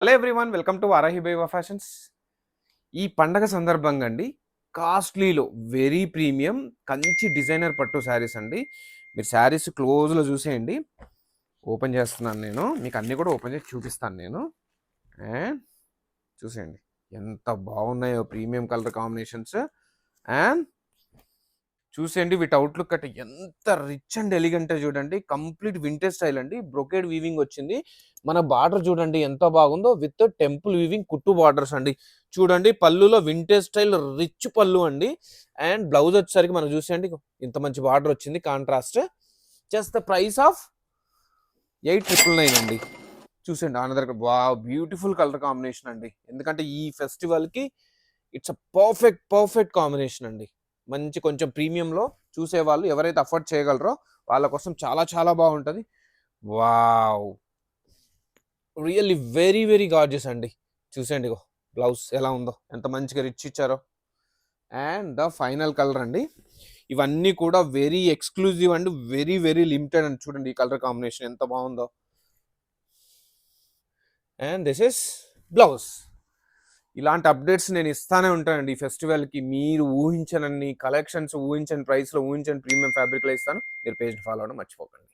Hello everyone welcome to Varahi బైవా fashions. ఈ పండగ సందర్భంగా అండి కాస్ట్లీలో వెరీ ప్రీమియం కంచి డిజైనర్ పట్టు శారీస్ అండి. మీరు శారీస్ క్లోజ్లో చూసేయండి. ఓపెన్ చేస్తున్నాను నేను, మీకు అన్నీ కూడా ఓపెన్ చేసి చూపిస్తాను నేను. అండ్ చూసేయండి ఎంత బాగున్నాయో ప్రీమియం కలర్ కాంబినేషన్స్. అండ్ చూసేయండి వీటి అవుట్లుక్ అంటే ఎంత రిచ్ అండ్ ఎలిగెంట్ చూడండి. కంప్లీట్ వింటేజ్ స్టైల్ అండి. బ్రొకేడ్ వీవింగ్ వచ్చింది. మన బార్డర్ చూడండి ఎంత బాగుందో, విత్ టెంపుల్ వీవింగ్ కుట్టు బార్డర్స్ అండి. చూడండి పళ్ళులో వింటేజ్ స్టైల్ రిచ్ పళ్ళు అండి. అండ్ బ్లౌజ్ వచ్చేసరికి మనం చూసేయండి ఇంత మంచి బార్డర్ వచ్చింది contrast. Just the price of 8,999 అండి. చూసేయండి అనదర్ వా బ్యూటిఫుల్ కలర్ కాంబినేషన్ అండి. ఎందుకంటే ఈ ఫెస్టివల్కి ఇట్స్ అ పర్ఫెక్ట్ కాంబినేషన్ అండి. మంచి కొంచెం ప్రీమియంలో చూసేవాళ్ళు ఎవరైతే అఫోర్డ్ చేయగలరో వాళ్ళ కోసం చాలా చాలా బాగుంటుంది. Wow, really very very gorgeous అండి. చూసేయండి బ్లౌజ్ ఎలా ఉందో, ఎంత మంచిగా రిచ్ ఇచ్చారో. అండ్ ద ఫైనల్ కలర్ అండి. ఇవన్నీ కూడా very exclusive and very very limited అండి. చూడండి ఈ కలర్ కాంబినేషన్ ఎంత బాగుందో. And this is blouse. ఇలాంటి అప్డేట్స్ నేను ఇస్తానే ఉంటానండి ఈ ఫెస్టివల్కి. మీరు ఊహించనన్ని కలెక్షన్స్, ఊహించని ప్రైస్లో, ఊహించని ప్రీమియం ఫ్యాబ్రిక్లో ఇస్తాను. మీరు పేజ్ ఫాలో అవ్వడం మర్చిపోకండి.